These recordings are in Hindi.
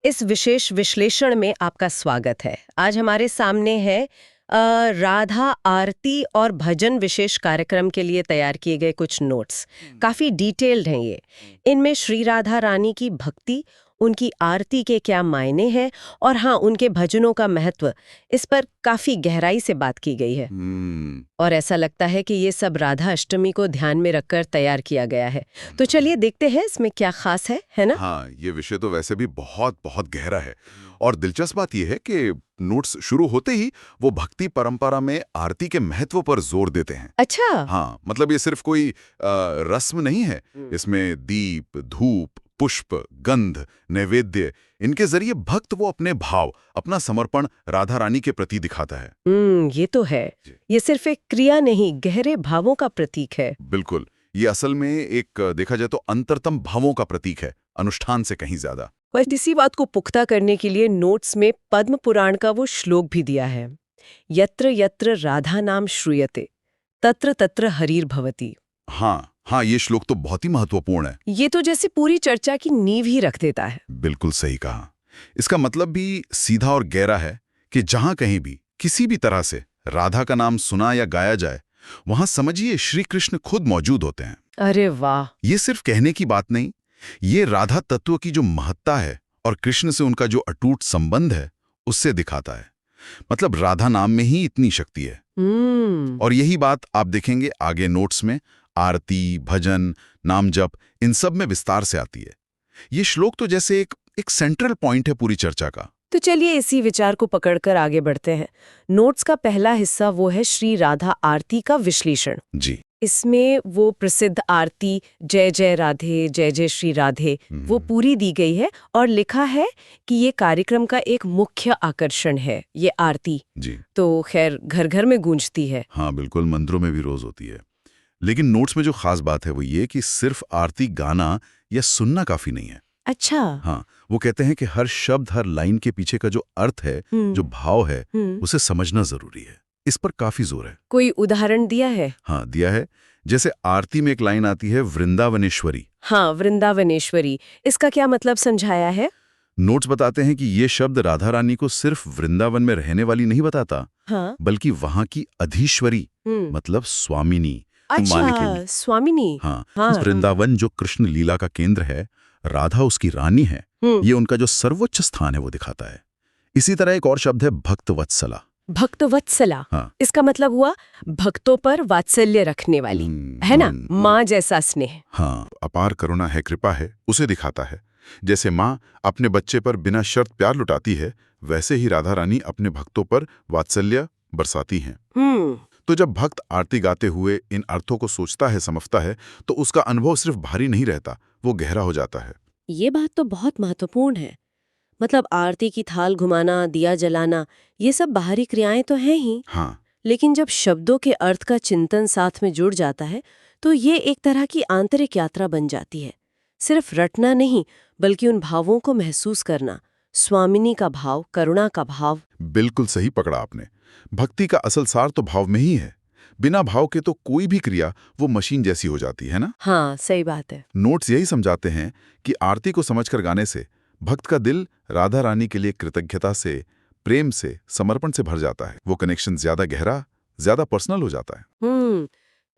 इस विशेष विश्लेषण में आपका स्वागत है। आज हमारे सामने है राधा आरती और भजन विशेष कार्यक्रम के लिए तैयार किए गए कुछ नोट्स। काफी डिटेल्ड हैं ये। इनमें श्री राधा रानी की भक्ति, उनकी आरती के क्या मायने हैं और हाँ, उनके भजनों का महत्व, इस पर काफी गहराई से बात की गई है। और ऐसा लगता है कि ये सब राधा अष्टमी को ध्यान में रखकर तैयार किया गया है। तो चलिए देखते हैं इसमें क्या खास है ना? हाँ, ये विषय तो वैसे भी बहुत बहुत गहरा है। और दिलचस्प बात यह है कि नोट्स शुरू होते ही वो भक्ति परंपरा में आरती के महत्व पर जोर देते हैं। अच्छा। हाँ, मतलब ये सिर्फ कोई रस्म नहीं है। इसमें दीप, धूप, पुष्प, गंध, नैवेद्य, इनके जरिए भक्त वो अपने भाव, अपना समर्पण राधा रानी के प्रति दिखाता है। ये तो है। ये सिर्फ एक क्रिया नहीं, गहरे भावों का प्रतीक है। बिल्कुल, ये असल में एक देखा जाए तो अंतरतम भावों का प्रतीक है, अनुष्ठान से कहीं ज्यादा। और इसी बात को पुख्ता करने के लिए नोट्स में पद्म पुराण का वो श्लोक भी दिया है, यत्र यत्र राधा नाम श्रूयते तत्र तत्र हरिर भवति। हाँ, ये श्लोक तो बहुत ही महत्वपूर्ण है। ये तो जैसे पूरी चर्चा की नींव ही रख देता है। बिल्कुल सही कहा। इसका मतलब भी सीधा और गहरा है कि जहां कहीं भी किसी भी तरह से राधा का नाम सुना या गाया जाए, वहां समझिए श्री कृष्ण खुद मौजूद होते हैं। अरे वाह! ये सिर्फ कहने की बात नहीं, ये राधा तत्व की जो महत्ता है और कृष्ण से उनका जो अटूट संबंध है, उससे दिखाता है। मतलब राधा नाम में ही इतनी शक्ति है। और यही बात आप देखेंगे आगे नोट्स में आरती, भजन, नाम जप, इन सब में विस्तार से आती है। ये श्लोक तो जैसे एक सेंट्रल पॉइंट है पूरी चर्चा का। तो चलिए इसी विचार को पकड़कर आगे बढ़ते हैं। नोट्स का पहला हिस्सा वो है श्री राधा आरती का विश्लेषण। जी। इसमें वो प्रसिद्ध आरती जय जय राधे, जय जय श्री राधे, वो पूरी दी गई है और लिखा है कि ये कार्यक्रम का एक मुख्य आकर्षण है, ये आरती। जी। तो खैर घर घर में गूंजती है। हाँ, बिल्कुल, मंदिरों में भी रोज होती है। लेकिन नोट्स में जो खास बात है वो ये कि सिर्फ आरती गाना या सुनना काफी नहीं है। अच्छा। हाँ, वो कहते हैं कि हर शब्द, हर लाइन के पीछे का जो अर्थ है, जो भाव है, उसे समझना जरूरी है। इस पर काफी जोर है। कोई उदाहरण दिया है? हाँ, दिया है। जैसे आरती में एक लाइन आती है, वृंदावनेश्वरी। हाँ, वृंदावनेश्वरी, इसका क्या मतलब समझाया है? नोट्स बताते हैं कि ये शब्द राधा रानी को सिर्फ वृंदावन में रहने वाली नहीं बताता, हाँ? बल्कि वहां की अधीश्वरी, मतलब स्वामिनी। अच्छा, स्वामिनी। हाँ, हाँ। वृंदावन जो कृष्ण लीला का केंद्र है, राधा उसकी रानी है, ये उनका जो सर्वोच्च स्थान है वो दिखाता है। इसी तरह एक और शब्द है भक्तवत्सला। भक्तवत्सला। हाँ। इसका मतलब हुआ भक्तों पर वात्सल्य रखने वाली, है ना? माँ जैसा स्नेह। हाँ, अपार करुणा है, कृपा है, उसे दिखाता है। जैसे माँ अपने बच्चे पर बिना शर्त प्यार लुटाती है, वैसे ही राधा रानी अपने भक्तों पर वात्सल्य बरसाती हैं। तो जब भक्त आरती गाते हुए इन अर्थों को सोचता है, समझता है, तो उसका अनुभव सिर्फ भारी नहीं रहता, वो गहरा हो जाता है। ये बात तो बहुत महत्वपूर्ण है। मतलब आरती की थाल घुमाना, दिया जलाना, ये सब बाहरी क्रियाएं तो हैं ही। हाँ। लेकिन जब शब्दों के अर्थ का चिंतन साथ में जुड़ जाता है, तो ये एक तरह की आंतरिक यात्रा बन जाती है। सिर्फ रटना नहीं, बल्कि उन भावों को महसूस करना। स्वामिनी का भाव, करुणा का भाव। बिल्कुल सही पकड़ा आपने। भक्ति का असल सार तो भाव में ही है। बिना भाव के तो कोई भी क्रिया वो मशीन जैसी हो जाती है ना। हाँ, सही बात है। नोट्स यही समझाते हैं कि आरती को समझकर गाने से भक्त का दिल राधा रानी के लिए कृतज्ञता से, प्रेम से, समर्पण से भर जाता है। वो कनेक्शन ज्यादा गहरा, ज्यादा पर्सनल हो जाता है।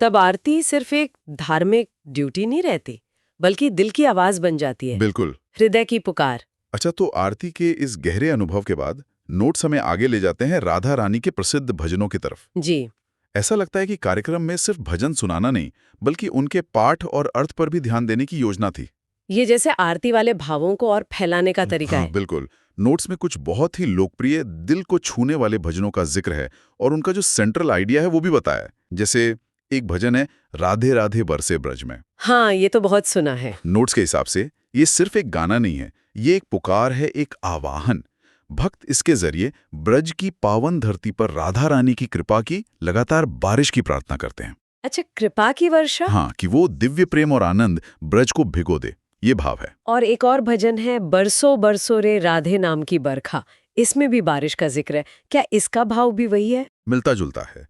तब आरती सिर्फ एक धार्मिक ड्यूटी नहीं रहती, बल्कि दिल की आवाज बन जाती है। बिल्कुल, हृदय की पुकार। अच्छा, तो आरती के इस गहरे अनुभव के बाद नोट्स हमें आगे ले जाते हैं राधा रानी के प्रसिद्ध भजनों की तरफ। जी। ऐसा लगता है कि कार्यक्रम में सिर्फ भजन सुनाना नहीं, बल्कि उनके पाठ और अर्थ पर भी ध्यान देने की योजना थी। ये जैसे आरती वाले भावों को और फैलाने का तरीका हाँ, है। बिल्कुल। नोट्स में कुछ बहुत ही लोकप्रिय, दिल को छूने वाले भजनों का जिक्र है और उनका जो सेंट्रल आइडिया है वो भी बताया है। जैसे एक भजन है, राधे राधे बरसे ब्रज में। हाँ, ये तो बहुत सुना है। नोट्स के हिसाब से ये सिर्फ एक गाना नहीं है, ये एक पुकार है, एक आवाहन। भक्त इसके जरिए ब्रज की पावन धरती पर राधा रानी की कृपा की लगातार बारिश की प्रार्थना करते हैं। अच्छा, कृपा की वर्षा। हाँ, कि वो दिव्य प्रेम और आनंद ब्रज को भिगो दे, ये भाव है। और एक और भजन है, बरसो बरसो रे राधे नाम की बरखा। इसमें भी बारिश का जिक्र है। क्या इसका भाव भी वही है? मिलता जुलता है,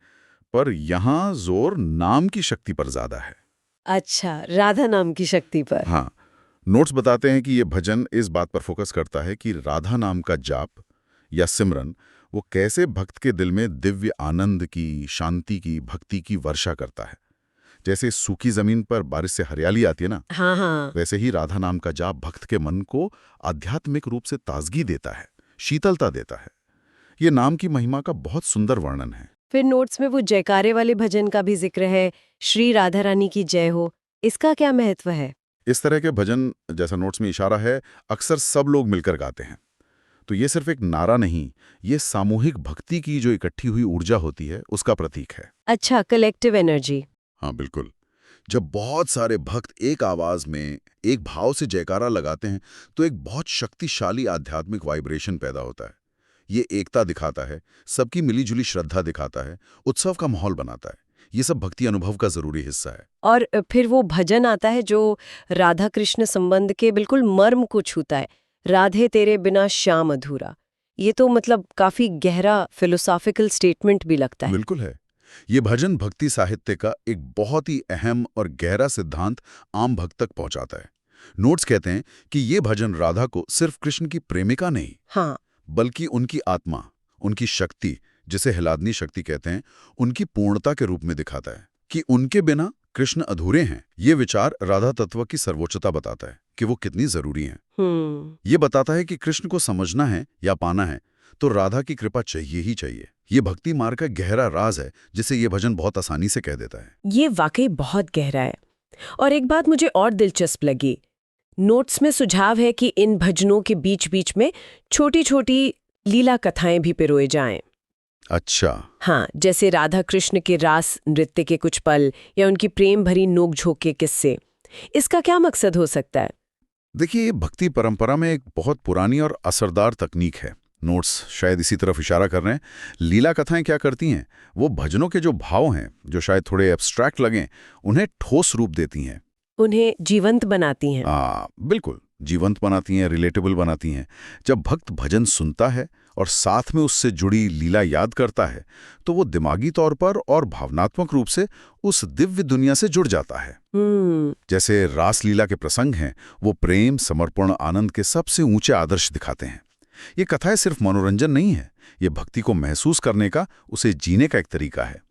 पर यहाँ जोर नाम की शक्ति पर ज्यादा है। अच्छा, राधा नाम की शक्ति पर। हाँ, नोट्स बताते हैं कि ये भजन इस बात पर फोकस करता है कि राधा नाम का जाप या सिमरन वो कैसे भक्त के दिल में दिव्य आनंद की, शांति की, भक्ति की वर्षा करता है। जैसे सूखी जमीन पर बारिश से हरियाली आती है ना, हाँ हाँ। वैसे ही राधा नाम का जाप भक्त के मन को आध्यात्मिक रूप से ताजगी देता है, शीतलता देता है। ये नाम की महिमा का बहुत सुंदर वर्णन है। फिर नोट्स में वो जयकारे वाले भजन का भी जिक्र है, श्री राधा रानी की जय हो। इसका क्या महत्व है? इस तरह के भजन, जैसा नोट्स में इशारा है, अक्सर सब लोग मिलकर गाते हैं। तो ये सिर्फ एक नारा नहीं, ये सामूहिक भक्ति की जो इकट्ठी हुई ऊर्जा होती है, उसका प्रतीक है। अच्छा, कलेक्टिव एनर्जी। हाँ बिल्कुल। जब बहुत सारे भक्त एक आवाज में, एक भाव से जयकारा लगाते हैं, तो एक बहुत शक्तिशाली आध्यात्मिक वाइब्रेशन पैदा होता है। ये एकता दिखाता है, सबकी मिलीजुली श्रद्धा दिखाता है, उत्सव का माहौल बनाता है। ये सब भक्ति अनुभव का जरूरी हिस्सा है। और फिर वो भजन आता है जो राधा कृष्ण संबंध के बिल्कुल मर्म को छूता है, राधे तेरे बिना श्याम अधूरा। ये तो मतलब काफी गहरा फिलोसॉफिकल स्टेटमेंट भी लगता है। बिल्कुल है। ये भजन भक्ति साहित्य का एक बहुत ही अहम और गहरा सिद्धांत आम भक्त तक पहुंचाता है। नोट्स कहते हैं कि ये भजन राधा को सिर्फ कृष्ण की प्रेमिका नहीं, हाँ, बल्कि उनकी आत्मा, उनकी शक्ति, जिसे हिलादनी शक्ति कहते हैं, उनकी पूर्णता के रूप में दिखाता है कि उनके बिना कृष्ण अधूरे हैं। ये विचार राधा तत्व की सर्वोच्चता बताता है कि वो कितनी जरूरी हैं। ये बताता है कि कृष्ण को समझना है या पाना है तो राधा की कृपा चाहिए ही चाहिए। ये भक्ति मार्ग का गहरा राज है, जिसे ये भजन बहुत आसानी से कह देता है। ये वाकई बहुत गहरा है। और एक बात मुझे और दिलचस्प लगी, नोट्स में सुझाव है कि इन भजनों के बीच बीच में छोटी छोटी लीला कथाएं भी पिरोए जाएं। अच्छा। हाँ, जैसे राधा कृष्ण के रास नृत्य के कुछ पल या उनकी प्रेम भरी नोक-झोंक के किस्से। इसका क्या मकसद हो सकता है? देखिए, ये भक्ति परंपरा में एक बहुत पुरानी और असरदार तकनीक है। नोट्स शायद इसी तरफ इशारा कर रहे हैं। लीला कथाएं क्या करती हैं, वो भजनों के जो भाव हैं, जो शायद थोड़े एब्स्ट्रैक्ट लगें, उन्हें ठोस रूप देती हैं, उन्हें जीवंत बनाती हैं। बिल्कुल जीवंत बनाती हैं, रिलेटेबल बनाती हैं। जब भक्त भजन सुनता है और साथ में उससे जुड़ी लीला याद करता है, तो वो दिमागी तौर पर और भावनात्मक रूप से उस दिव्य दुनिया से जुड़ जाता है। जैसे रास लीला के प्रसंग हैं, वो प्रेम, समर्पण, आनंद के सबसे ऊंचे आदर्श दिखाते हैं। ये कथाएं सिर्फ मनोरंजन नहीं है, ये भक्ति को महसूस करने का, उसे जीने का एक तरीका है।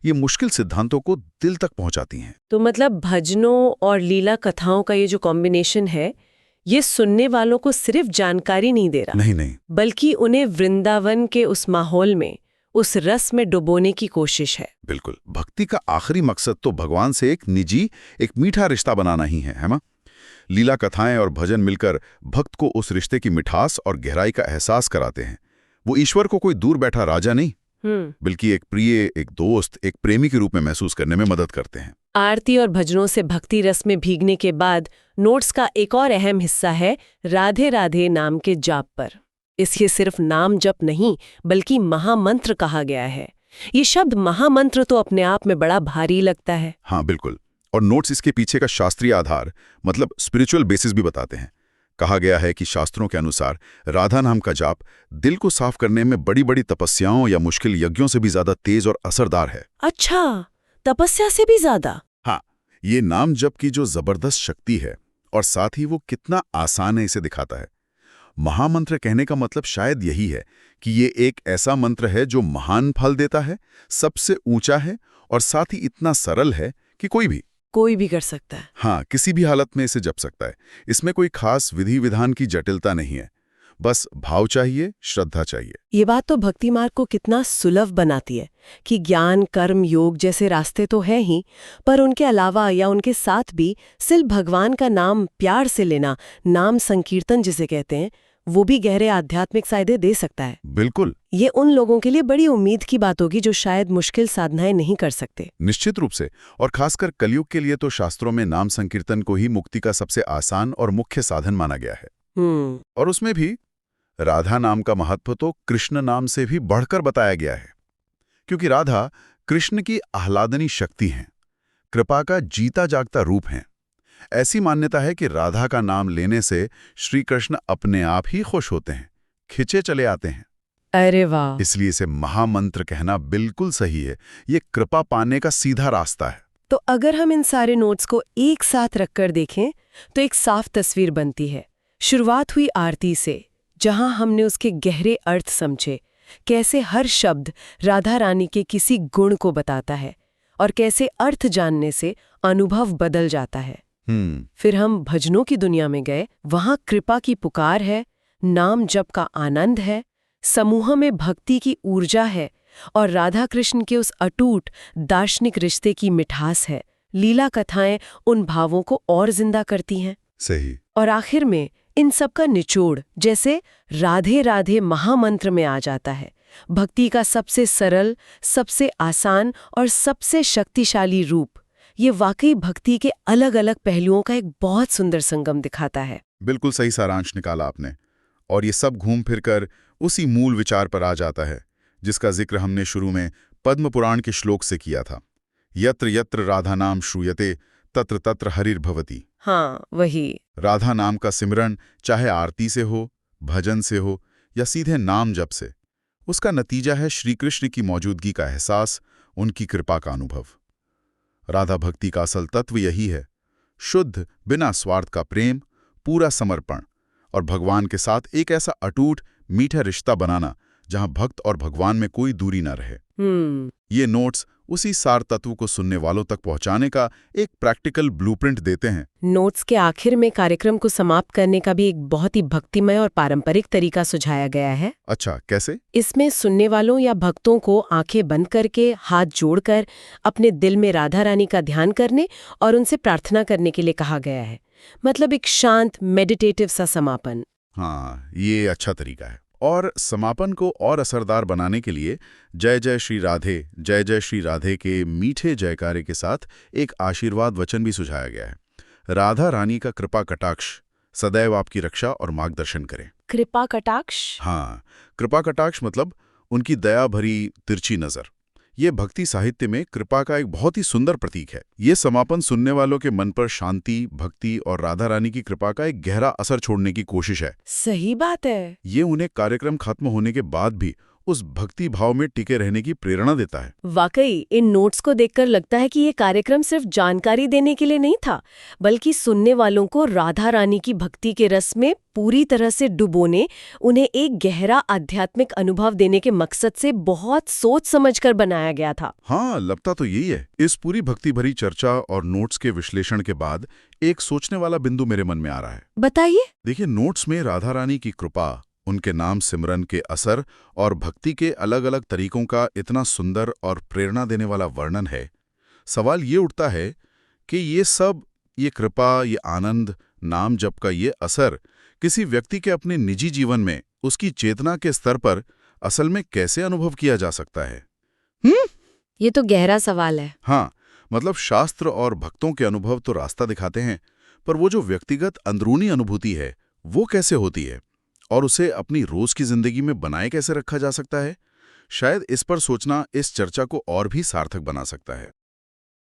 ये मुश्किल सिद्धांतों को दिल तक पहुंचाती हैं। तो मतलब भजनों और लीला कथाओं का ये जो कॉम्बिनेशन है, ये सुनने वालों को सिर्फ जानकारी नहीं दे रहा, नहीं, बल्कि उन्हें वृंदावन के उस माहौल में, उस रस में डुबोने की कोशिश है। बिल्कुल। भक्ति का आखिरी मकसद तो भगवान से एक निजी, एक मीठा रिश्ता बनाना ही है ना? लीला कथाएं और भजन मिलकर भक्त को उस रिश्ते की मिठास और गहराई का एहसास कराते हैं। वो ईश्वर को कोई दूर बैठा राजा नहीं, बल्कि एक प्रिय, एक दोस्त, एक प्रेमी के रूप में महसूस करने में मदद करते हैं। आरती और भजनों से भक्ति रस में भीगने के बाद नोट्स का एक और अहम हिस्सा है राधे राधे नाम के जाप पर। इसके सिर्फ नाम जप नहीं, बल्कि महामंत्र कहा गया है। ये शब्द महामंत्र तो अपने आप में बड़ा भारी लगता है। हाँ बिल्कुल। और नोट्स इसके पीछे का शास्त्रीय आधार, मतलब स्पिरिचुअल बेसिस भी बताते हैं। कहा गया है कि शास्त्रों के अनुसार राधा नाम का जाप दिल को साफ करने में बड़ी बड़ी तपस्याओं या मुश्किल यज्ञों से भी ज्यादा तेज और असरदार है। अच्छा, तपस्या से भी ज्यादा? हाँ, ये नाम जप की जो जबरदस्त शक्ति है और साथ ही वो कितना आसान है, इसे दिखाता है। महामंत्र कहने का मतलब शायद यही है कि ये एक ऐसा मंत्र है जो महान फल देता है, सबसे ऊंचा है और साथ ही इतना सरल है कि कोई भी कर सकता है। हाँ, किसी भी हालत में इसे जप सकता है। इसमें कोई खास विधि विधान की जटिलता नहीं है, बस भाव चाहिए, श्रद्धा चाहिए। ये बात तो भक्ति मार्ग को कितना सुलभ बनाती है कि ज्ञान, कर्म, योग जैसे रास्ते तो हैं ही, पर उनके अलावा या उनके साथ भी सिर्फ भगवान का नाम प्यार से लेना, नाम संकीर्तन जिसे कहते हैं, वो भी गहरे आध्यात्मिक फायदे दे सकता है। बिल्कुल। ये उन लोगों के लिए बड़ी उम्मीद की बात होगी जो शायद मुश्किल साधनाएं नहीं कर सकते। निश्चित रूप से। और खासकर कलयुग के लिए तो शास्त्रों में नाम संकीर्तन को ही मुक्ति का सबसे आसान और मुख्य साधन माना गया है। और उसमें भी राधा नाम का महत्व तो कृष्ण नाम से भी बढ़कर बताया गया है, क्योंकि राधा कृष्ण की आह्लादनी शक्ति हैं, कृपा का जीता जागता रूप हैं। ऐसी मान्यता है कि राधा का नाम लेने से श्री कृष्ण अपने आप ही खुश होते हैं, खिंचे चले आते हैं। अरे वाह! इसलिए इसे महामंत्र कहना बिल्कुल सही है। ये कृपा पाने का सीधा रास्ता है। तो अगर हम इन सारे नोट्स को एक साथ रखकर देखें तो एक साफ तस्वीर बनती है। शुरुआत हुई आरती से, जहां हमने उसके गहरे अर्थ समझे, कैसे हर शब्द राधा रानी के किसी गुण को बताता है और कैसे अर्थ जानने से अनुभव बदल जाता है। फिर हम भजनों की दुनिया में गए। वहां कृपा की पुकार है, नाम जप का आनंद है, समूह में भक्ति की ऊर्जा है और राधा कृष्ण के उस अटूट दार्शनिक रिश्ते की मिठास है। लीला कथाएं उन भावों को और जिंदा करती हैं। सही। और आखिर में इन सब का निचोड़ जैसे राधे राधे महामंत्र में आ जाता है। भक्ति का सबसे सरल, सबसे आसान और सबसे शक्तिशाली रूप। ये वाकई भक्ति के अलग अलग पहलुओं का एक बहुत सुंदर संगम दिखाता है। बिल्कुल सही सारांश निकाला आपने। और ये सब घूम फिर कर उसी मूल विचार पर आ जाता है जिसका जिक्र हमने शुरू में पद्म पुराण के श्लोक से किया था। यत्र यत्र राधा नाम श्रूयते तत्र तत्र हरिर्भवति। हाँ, वही। राधा नाम का सिमरन चाहे आरती से हो, भजन से हो या सीधे नाम जप से, उसका नतीजा है श्री कृष्ण की मौजूदगी का एहसास, उनकी कृपा का अनुभव। राधा भक्ति का असल तत्व यही है, शुद्ध बिना स्वार्थ का प्रेम, पूरा समर्पण और भगवान के साथ एक ऐसा अटूट मीठा रिश्ता बनाना जहां भक्त और भगवान में कोई दूरी न रहे। ये नोट्स उसी सार तत्व को सुनने वालों तक पहुंचाने का एक प्रैक्टिकल ब्लूप्रिंट देते हैं। नोट्स के आखिर में कार्यक्रम को समाप्त करने का भी एक बहुत ही भक्तिमय और पारंपरिक तरीका सुझाया गया है। अच्छा, कैसे? इसमें सुनने वालों या भक्तों को आंखें बंद करके, हाथ जोड़कर अपने दिल में राधा रानी का ध्यान करने और उनसे प्रार्थना करने के लिए कहा गया है। मतलब एक शांत मेडिटेटिव सा समापन। हाँ, ये अच्छा तरीका है। और समापन को और असरदार बनाने के लिए जय जय श्री राधे के मीठे जयकारे के साथ एक आशीर्वाद वचन भी सुझाया गया है। राधा रानी का कृपा कटाक्ष सदैव आपकी रक्षा और मार्गदर्शन करें। कृपा कटाक्ष? हाँ, कृपा कटाक्ष मतलब उनकी दया भरी तिरछी नजर। ये भक्ति साहित्य में कृपा का एक बहुत ही सुंदर प्रतीक है। ये समापन सुनने वालों के मन पर शांति, भक्ति और राधा रानी की कृपा का एक गहरा असर छोड़ने की कोशिश है। सही बात है। ये उन्हें कार्यक्रम खत्म होने के बाद भी उस भक्ति भाव में टिके रहने की प्रेरणा देता है। वाकई इन नोट्स को देखकर लगता है कि ये कार्यक्रम सिर्फ जानकारी देने के लिए नहीं था, बल्कि सुनने वालों को राधा रानी की भक्ति के रस में पूरी तरह से डुबोने, उन्हें एक गहरा आध्यात्मिक अनुभव देने के मकसद से बहुत सोच समझकर बनाया गया था। हाँ, लगता तो यही है। इस पूरी भक्ति भरी चर्चा और नोट्स के विश्लेषण के बाद एक सोचने वाला बिंदु मेरे मन में आ रहा है। बताइए। देखिए, नोट्स में राधा रानी की कृपा, उनके नाम सिमरन के असर और भक्ति के अलग अलग तरीकों का इतना सुंदर और प्रेरणा देने वाला वर्णन है। सवाल ये उठता है कि ये कृपा, ये आनंद, नाम जप का ये असर किसी व्यक्ति के अपने निजी जीवन में, उसकी चेतना के स्तर पर असल में कैसे अनुभव किया जा सकता है? ये तो गहरा सवाल है। हाँ, मतलब शास्त्र और भक्तों के अनुभव तो रास्ता दिखाते हैं, पर वो जो व्यक्तिगत अंदरूनी अनुभूति है, वो कैसे होती है और उसे अपनी रोज की जिंदगी में बनाए कैसे रखा जा सकता है? शायद इस पर सोचना इस चर्चा को और भी सार्थक बना सकता है।